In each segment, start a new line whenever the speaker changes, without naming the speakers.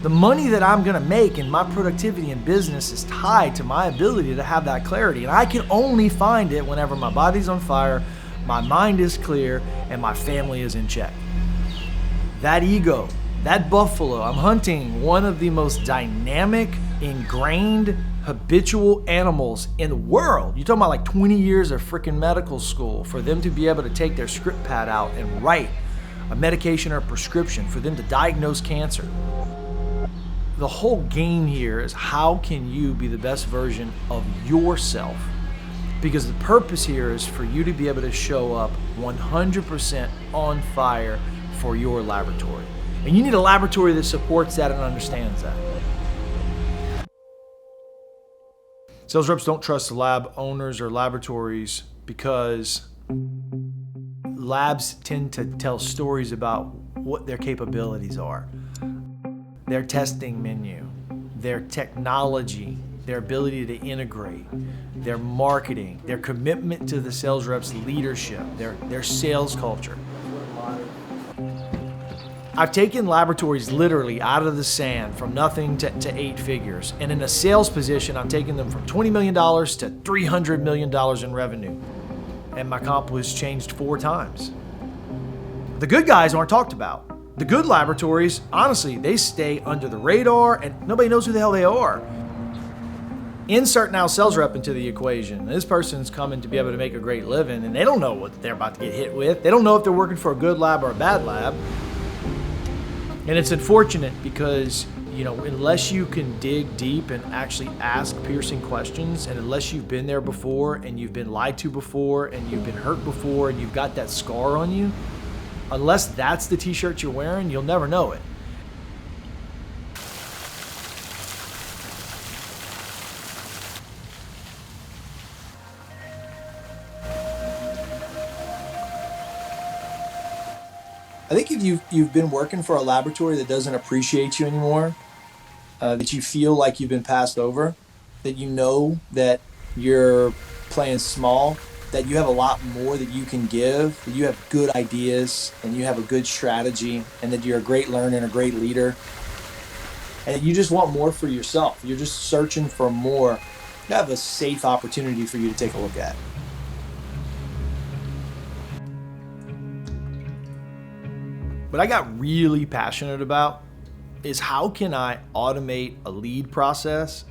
The money that I'm gonna make and my productivity in business is tied to my ability to have that clarity. And I can only find it whenever my body's on fire, my mind is clear, and my family is in check. That ego, that buffalo, I'm hunting one of the most dynamic, ingrained, habitual animals in the world. You're talking about like 20 years of freaking medical school for them to be able to take their script pad out and write a medication or a prescription, for them to diagnose cancer. The whole game here is how can you be the best version of yourself? Because the purpose here is for you to be able to show up 100% on fire for your laboratory. And you need a laboratory that supports that and understands that. Sales reps don't trust the lab owners or laboratories because labs tend to tell stories about what their capabilities are. Their testing menu, their technology, their ability to integrate, their marketing, their commitment to the sales rep's leadership, their sales culture. I've taken laboratories literally out of the sand from nothing to 8 figures. And in a sales position, I'm taking them from $20 million to $300 million in revenue. And my comp was changed 4 times. The good guys aren't talked about. The good laboratories, honestly, they stay under the radar and nobody knows who the hell they are. Insert now sales rep into the equation. This person's coming to be able to make a great living and they don't know what they're about to get hit with. They don't know if they're working for a good lab or a bad lab. And it's unfortunate because, unless you can dig deep and actually ask piercing questions, and unless you've been there before and you've been lied to before and you've been hurt before and you've got that scar on you, unless that's the t-shirt you're wearing, you'll never know it. I think if you've been working for a laboratory that doesn't appreciate you anymore, that you feel like you've been passed over, that you know that you're playing small, that you have a lot more that you can give, that you have good ideas and you have a good strategy, and that you're a great learner and a great leader, and you just want more for yourself. You're just searching for more. You have a safe opportunity for you to take a look at. What I got really passionate about is how can I automate a lead process?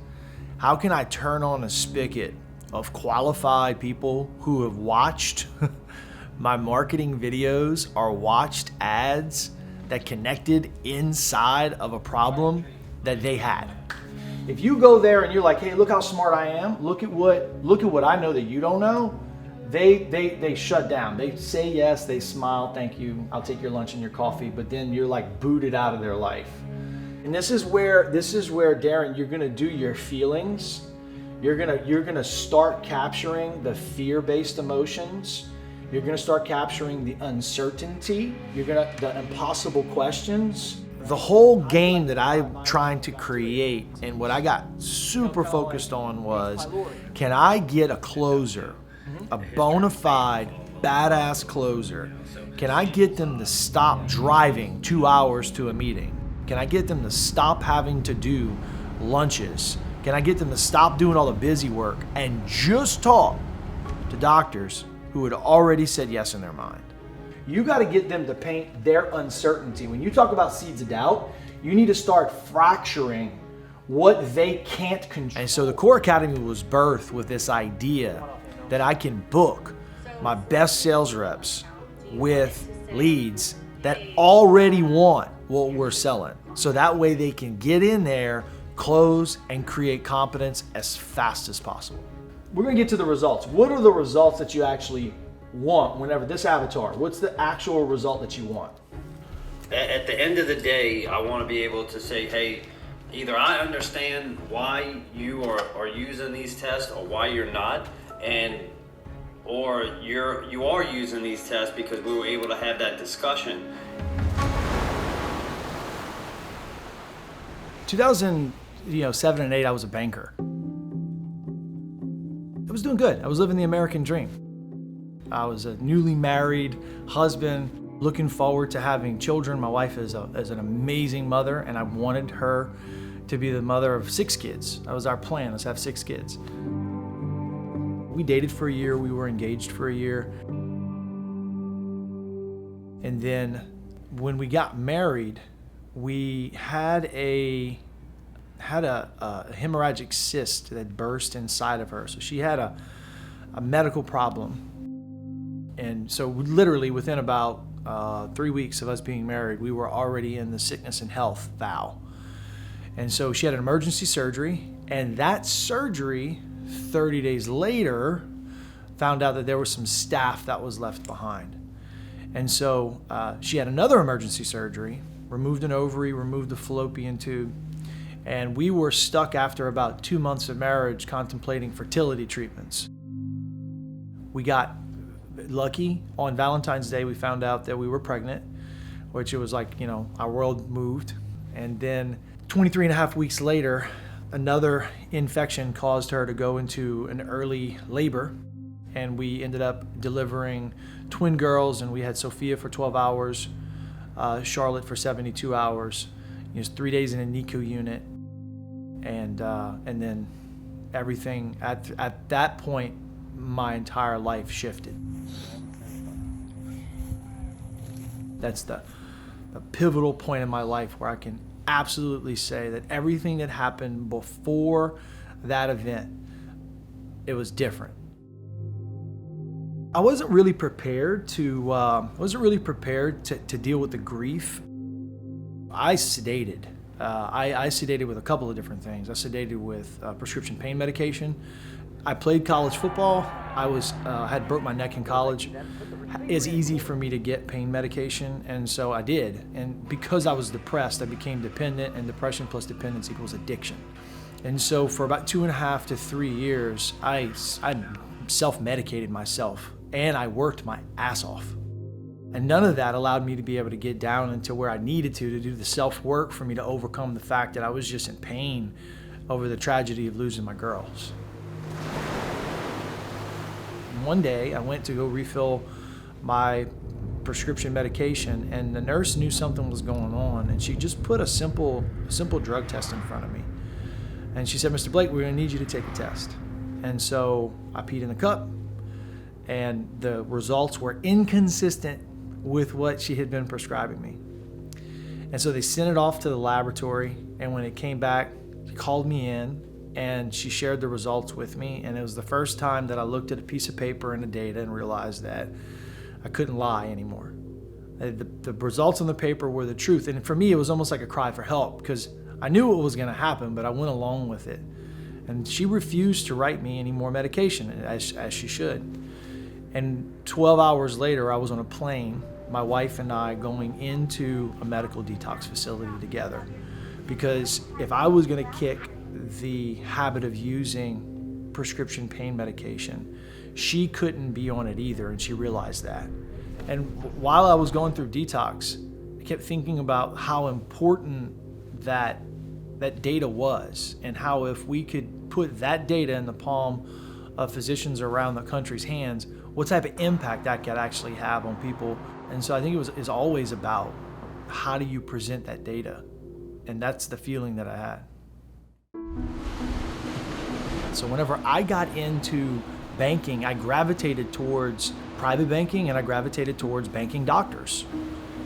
How can I turn on a spigot of qualified people who have watched my marketing videos or watched ads that connected inside of a problem that they had? If you go there and you're like, hey, look how smart I am, look at what I know that you don't know, they shut down. They say yes, they smile, thank you, I'll take your lunch and your coffee, but then you're like booted out of their life. And this is where Darren, you're gonna do your feelings. You're gonna start capturing the fear-based emotions. You're gonna start capturing the uncertainty. The impossible questions. The whole game that I'm trying to create and what I got super focused on was, can I get a closer, a bona fide, badass closer? Can I get them to stop driving 2 hours to a meeting? Can I get them to stop having to do lunches? Can I get them to stop doing all the busy work and just talk to doctors who had already said yes in their mind? You got to get them to paint their uncertainty. When you talk about seeds of doubt, you need to start fracturing what they can't control. And so the Core Academy was birthed with this idea that I can book my best sales reps with leads that already want what we're selling. So that way they can get in there, close, and create competence as fast as possible. We're gonna get to the results. What are the results that you actually want whenever this avatar? What's the actual result that you want?
At the end of the day, I want to be able to say, hey, either I understand why you are using these tests or why you're not, or you are using these tests because we were able to have that discussion.
2007 and 8, I was a banker. I was doing good. I was living the American dream. I was a newly married husband. looking forward to having children. My wife is an amazing mother, and I wanted her to be the mother of 6 kids. That was our plan, was have 6 kids. We dated for a year, we were engaged for a year. And then when we got married, we had a hemorrhagic cyst that burst inside of her. So she had a medical problem. And so literally within about 3 weeks of us being married, we were already in the sickness and health vow. And so she had an emergency surgery, and that surgery, 30 days later, found out that there was some staph that was left behind. And so she had another emergency surgery, removed an ovary, removed the fallopian tube, and we were stuck after about 2 months of marriage contemplating fertility treatments. We got lucky. On Valentine's Day, we found out that we were pregnant, which it was like, our world moved. And then 23 and a half weeks later, another infection caused her to go into an early labor, and we ended up delivering twin girls, and we had Sophia for 12 hours, Charlotte for 72 hours. It was 3 days in a NICU unit, and then everything at that point, my entire life shifted. That's the pivotal point in my life where I can absolutely say that everything that happened before that event, it was different. I wasn't really prepared to deal with the grief. I sedated. I sedated with a couple of different things. I sedated with prescription pain medication. I played college football. I had broke my neck in college. It's easy for me to get pain medication, and so I did. And because I was depressed, I became dependent, and depression plus dependence equals addiction. And so for about 2.5 to 3 years, I self-medicated myself, and I worked my ass off. And none of that allowed me to be able to get down into where I needed to do the self-work for me to overcome the fact that I was just in pain over the tragedy of losing my girls. One day, I went to go refill my prescription medication, and the nurse knew something was going on, and she just put a simple drug test in front of me. And she said, "Mr. Blake, we're gonna need you to take a test." And so I peed in the cup, and the results were inconsistent with what she had been prescribing me. And so they sent it off to the laboratory, and when it came back, she called me in, and she shared the results with me. And it was the first time that I looked at a piece of paper and the data and realized that I couldn't lie anymore. The results on the paper were the truth. And for me, it was almost like a cry for help, because I knew what was going to happen, but I went along with it. And she refused to write me any more medication, as she should. And 12 hours later, I was on a plane, my wife and I going into a medical detox facility together. Because if I was going to kick the habit of using prescription pain medication, she couldn't be on it either, and she realized that. And while I was going through detox, I kept thinking about how important that data was, and how if we could put that data in the palm of physicians around the country's hands, what type of impact that could actually have on people. And so I think it's always about how do you present that data, and that's the feeling that I had. So whenever I got into banking, I gravitated towards private banking, and I gravitated towards banking doctors.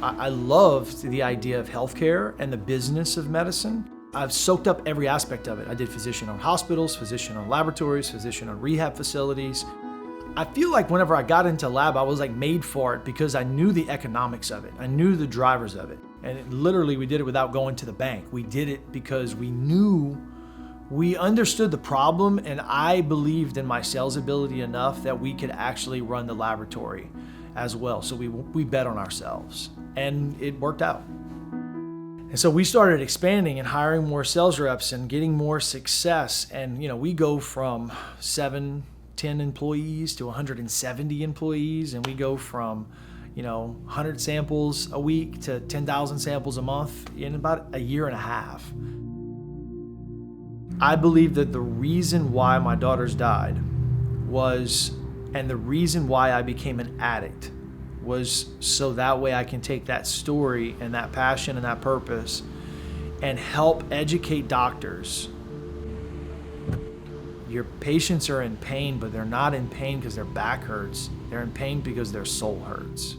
I loved the idea of healthcare and the business of medicine. I've soaked up every aspect of it. I did physician-owned hospitals, physician-owned laboratories, physician-owned rehab facilities. I feel like whenever I got into lab, I was like made for it, because I knew the economics of it. I knew the drivers of it. And literally, we did it without going to the bank. We did it because we understood the problem, and I believed in my sales ability enough that we could actually run the laboratory as well. So we bet on ourselves, and it worked out. And so we started expanding and hiring more sales reps and getting more success. And we go from 7-10 employees to 170 employees, and we go from 100 samples a week to 10,000 samples a month in about a year and a half. I believe that the reason why my daughters died and the reason why I became an addict was so that way I can take that story and that passion and that purpose and help educate doctors. Your patients are in pain, but they're not in pain because their back hurts. They're in pain because their soul hurts.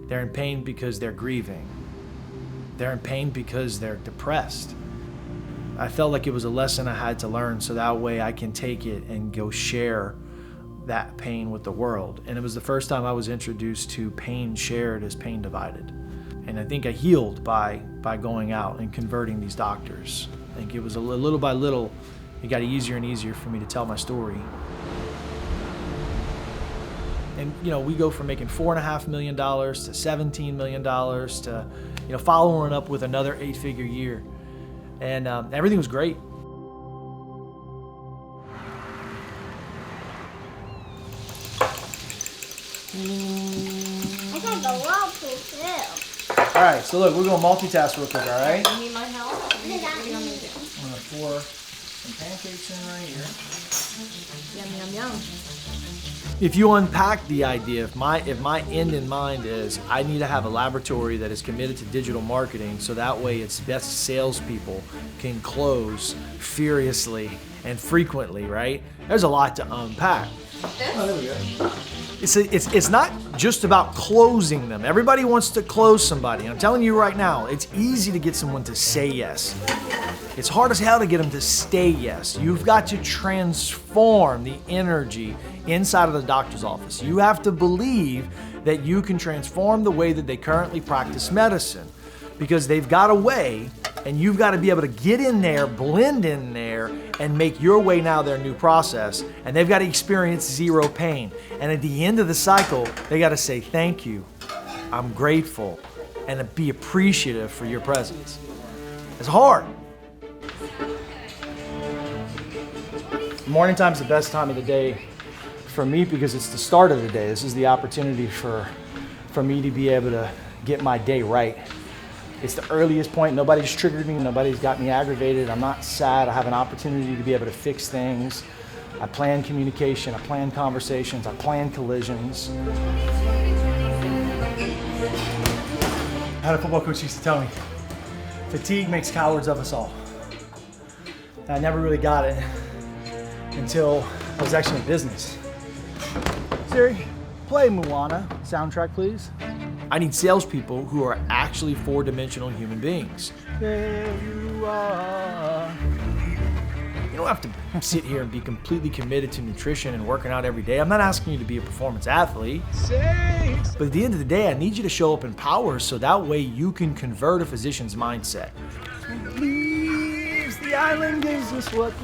They're in pain because they're grieving. They're in pain because they're depressed. I felt like it was a lesson I had to learn so that way I can take it and go share that pain with the world. And it was the first time I was introduced to pain shared as pain divided. And I think I healed by going out and converting these doctors. I think it was little by little, it got easier and easier for me to tell my story. And we go from making $4.5 million to $17 million to following up with another 8-figure year. And everything was great.
I got the whirlpool too.
All right, so look, we're going to multitask real quick, all right?
You need my help? What are you gonna do?
I'm going to pour some pancakes in right here.
Yum, yum, yum.
If you unpack the idea, if my end in mind is I need to have a laboratory that is committed to digital marketing so that way its best salespeople can close furiously and frequently, right? There's a lot to unpack. Oh, there we go. It's not just about closing them. Everybody wants to close somebody. I'm telling you right now, it's easy to get someone to say yes. It's hard as hell to get them to stay yes. You've got to transform the energy inside of the doctor's office. You have to believe that you can transform the way that they currently practice medicine because they've got a way and you've got to be able to get in there, blend in there, and make your way now their new process. And they've got to experience zero pain. And at the end of the cycle, they got to say, thank you, I'm grateful, and be appreciative for your presence. It's hard. Morning time's the best time of the day for me because it's the start of the day. This is the opportunity for me to be able to get my day right. It's the earliest point. Nobody's triggered me. Nobody's got me aggravated. I'm not sad. I have an opportunity to be able to fix things. I plan communication. I plan conversations. I plan collisions. I had a football coach used to tell me, fatigue makes cowards of us all. And I never really got it until I was actually in business. Siri, play Moana soundtrack, please. I need salespeople who are actually four-dimensional human beings. There you are. You don't have to sit here and be completely committed to nutrition and working out every day. I'm not asking you to be a performance athlete. But at the end of the day, I need you to show up in power so that way you can convert a physician's mindset. Leaves the island gives us what?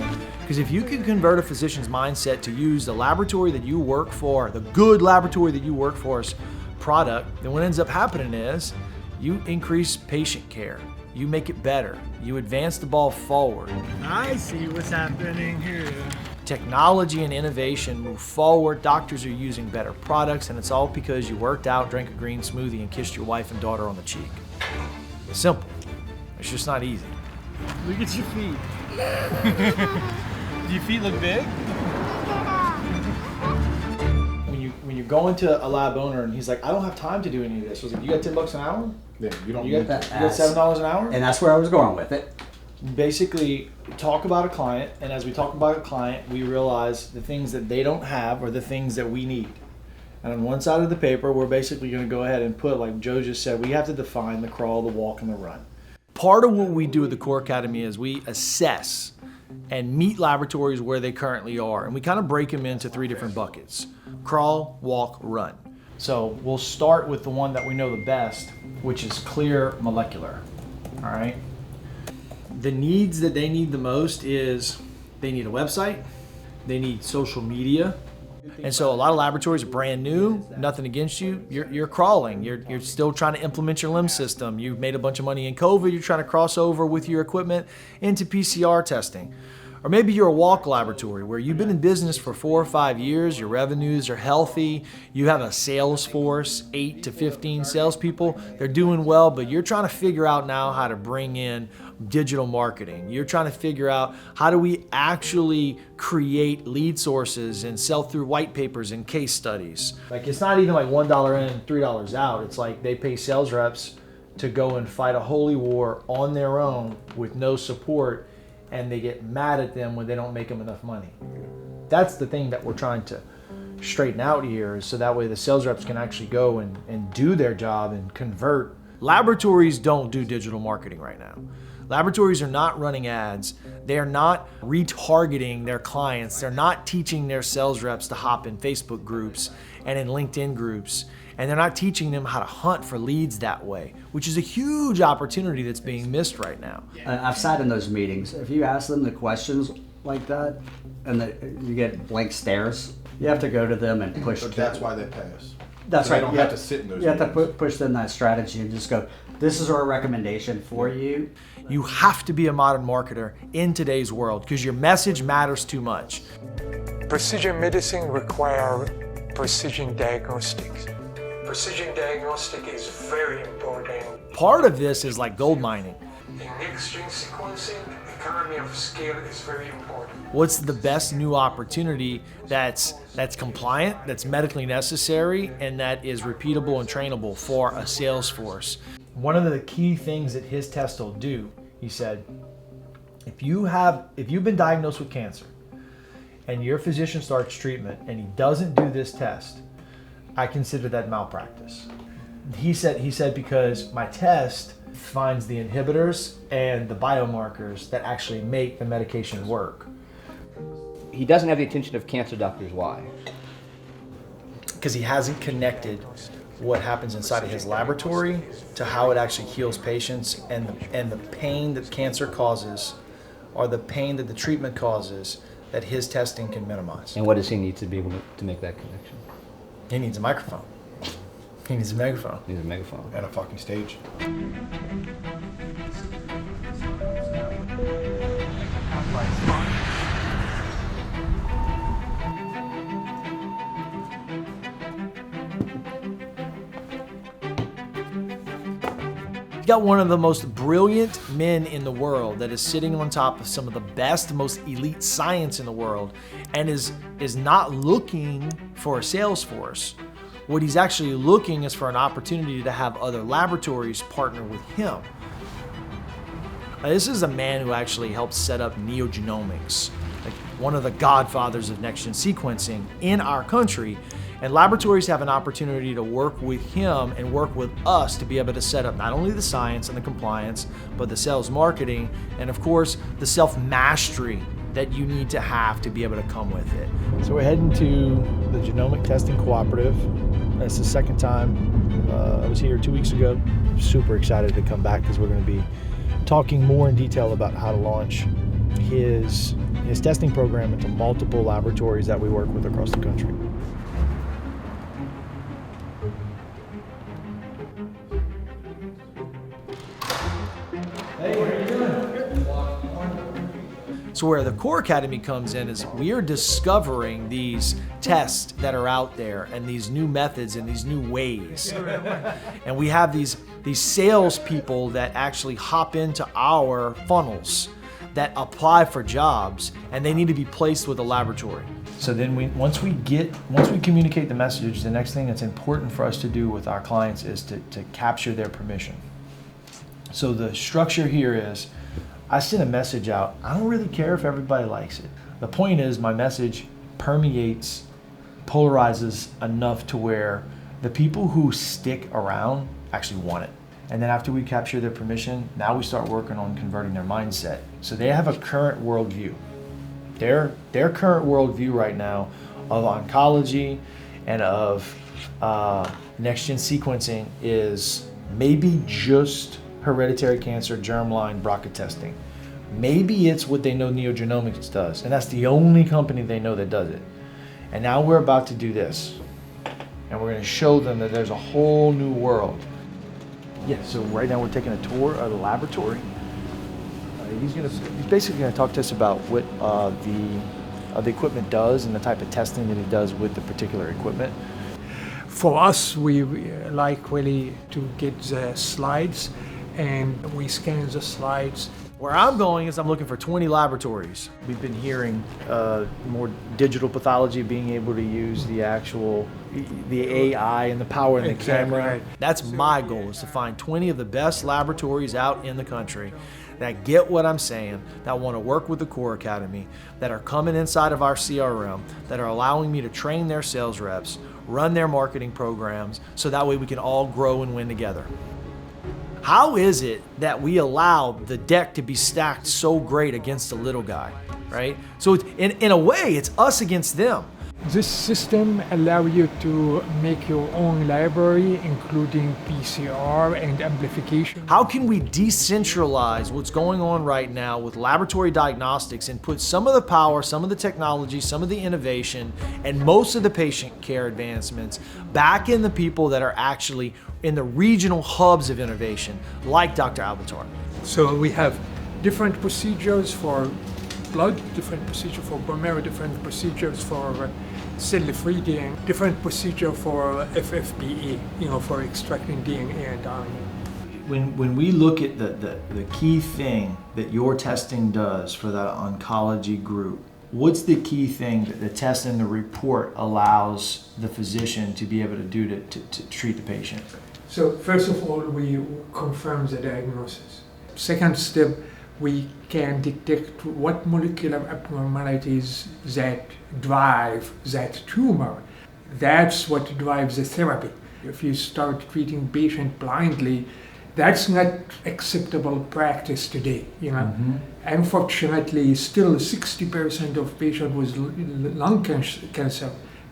Because if you can convert a physician's mindset to use the laboratory that you work for, the good laboratory that you work for's product, then what ends up happening is you increase patient care. You make it better. You advance the ball forward. I see what's happening here. Technology and innovation move forward. Doctors are using better products, and it's all because you worked out, drank a green smoothie, and kissed your wife and daughter on the cheek. It's simple. It's just not easy. Look at your feet. Do your feet look big? When you're going to a lab owner and he's like, I don't have time to do any of this. I was like, you got $10 an hour?
Yeah, you don't
You
need
got
that.
$7 an hour?
And that's where I was going with it.
Basically, talk about a client, and as we talk about a client, we realize the things that they don't have are the things that we need. And on one side of the paper, we're basically going to go ahead and put, like Joe just said, we have to define the crawl, the walk, and the run. Part of what we do at the Core Academy is we assess and meet laboratories where they currently are, and we kind of break them into 3 different buckets: crawl, walk, run. So we'll start with the one that we know the best, which is Clear Molecular. All right. The needs that they need the most is they need a website, they need social media. And so a lot of laboratories are brand new, nothing against you. You're crawling. You're still trying to implement your LIMS system. You've made a bunch of money in COVID. You're trying to cross over with your equipment into PCR testing. Or maybe you're a walk laboratory where you've been in business for 4 or 5 years, your revenues are healthy, you have a sales force, 8 to 15 salespeople, they're doing well, but you're trying to figure out now how to bring in digital marketing. You're trying to figure out how do we actually create lead sources and sell through white papers and case studies. Like it's not even like $1 in, $3 out. It's like they pay sales reps to go and fight a holy war on their own with no support, and they get mad at them when they don't make them enough money. That's the thing that we're trying to straighten out here, is so that way the sales reps can actually go and do their job and convert. Laboratories don't do digital marketing right now. Laboratories are not running ads. They're not retargeting their clients. They're not teaching their sales reps to hop in Facebook groups and in LinkedIn groups. And they're not teaching them how to hunt for leads that way, which is a huge opportunity that's being missed right now.
I've sat in those meetings. If you ask them the questions like that, and you get blank stares, you have to go to them and push.
But that's why they pay us.
That's
So
right.
They don't have to sit in those
You have to
meetings.
push them that strategy and just go, this is our recommendation for you.
You have to be a modern marketer in today's world because your message matters too much.
Precision medicine requires precision diagnostics. Precision diagnostic is very important.
Part of this is like gold mining.
In next-gen sequencing, economy of scale is very important.
What's the best new opportunity that's compliant, that's medically necessary, and that is repeatable and trainable for a sales force? One of the key things that his test will do, he said, if you've been diagnosed with cancer and your physician starts treatment and he doesn't do this test, I consider that malpractice. He said because my test finds the inhibitors and the biomarkers that actually make the medication work.
He doesn't have the attention of cancer doctors. Why?
Because he hasn't connected what happens inside of his laboratory to how it actually heals patients, and the pain that cancer causes or the pain that the treatment causes that his testing can minimize.
And what does he need to be able to make that connection?
He needs a microphone. He needs a megaphone.
He needs a megaphone.
And a fucking stage.
You got one of the most brilliant men in the world that is sitting on top of some of the best, most elite science in the world, and is not looking for a sales force. What he's actually looking is for an opportunity to have other laboratories partner with him. Now, this is a man who actually helped set up NeoGenomics, like one of the godfathers of next-gen sequencing in our country. And laboratories have an opportunity to work with him and work with us to be able to set up not only the science and the compliance, but the sales marketing, and of course, the self-mastery that you need to have to be able to come with it. So we're heading to the Genomic Testing Cooperative. It's the second time. I was here 2 weeks ago. Super excited to come back because we're going to be talking more in detail about how to launch his testing program into multiple laboratories that we work with across the country. So where the Core Academy comes in is we are discovering these tests that are out there and these new methods and these new ways. And we have these sales people that actually hop into our funnels that apply for jobs, and they need to be placed with a laboratory. So then once we communicate the message, the next thing that's important for us to do with our clients is to capture their permission. So the structure here is, I send a message out. I don't really care if everybody likes it. The point is my message permeates, polarizes enough to where the people who stick around actually want it. And then after we capture their permission, now we start working on converting their mindset. So they have a current worldview. Their current worldview right now of oncology and of next-gen sequencing is maybe just hereditary cancer, germline, BRCA testing. Maybe it's what they know NeoGenomics does, and that's the only company they know that does it. And now we're about to do this, and we're going to show them that there's a whole new world. Yeah, so right now we're taking a tour of the laboratory. He's basically going to talk to us about what the equipment does and the type of testing that he does with the particular equipment.
For us, we like really to get the slides, and we scan the slides
Where I'm going is I'm looking for 20 laboratories. We've been hearing more digital pathology, being able to use the AI and the power in the camera.
Right.
That's my goal, is to find 20 of the best laboratories out in the country that get what I'm saying, that want to work with the Core Academy, that are coming inside of our CRM, that are allowing me to train their sales reps, run their marketing programs, so that way we can all grow and win together. How is it that we allow the deck to be stacked so great against the little guy, right? So in a way, it's us against them.
This system allows you to make your own library, including PCR and amplification.
How can we decentralize what's going on right now with laboratory diagnostics and put some of the power, some of the technology, some of the innovation, and most of the patient care advancements back in the people that are actually in the regional hubs of innovation, like Dr. Albatar?
So we have different procedures for blood, different procedure for bone marrow, different procedures for cell-free DNA, different procedure for FFPE, for extracting DNA and RNA.
When we look at the key thing that your testing does for that oncology group, what's the key thing that the test and the report allows the physician to be able to do to treat the patient?
So first of all, we confirm the diagnosis. Second step, we can detect what molecular abnormalities that drive that tumor. That's what drives the therapy. If you start treating patient blindly, that's not acceptable practice today. Unfortunately, still 60% of patients with lung cancer,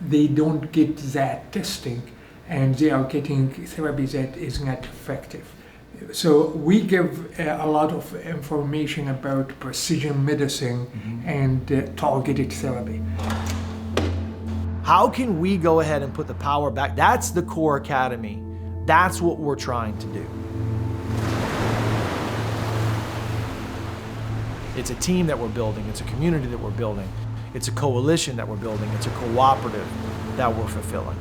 they don't get that testing, and they are getting therapy that is not effective. So we give a lot of information about precision medicine and targeted therapy.
How can we go ahead and put the power back? That's the Core Academy. That's what we're trying to do. It's a team that we're building. It's a community that we're building. It's a coalition that we're building. It's a cooperative that we're fulfilling.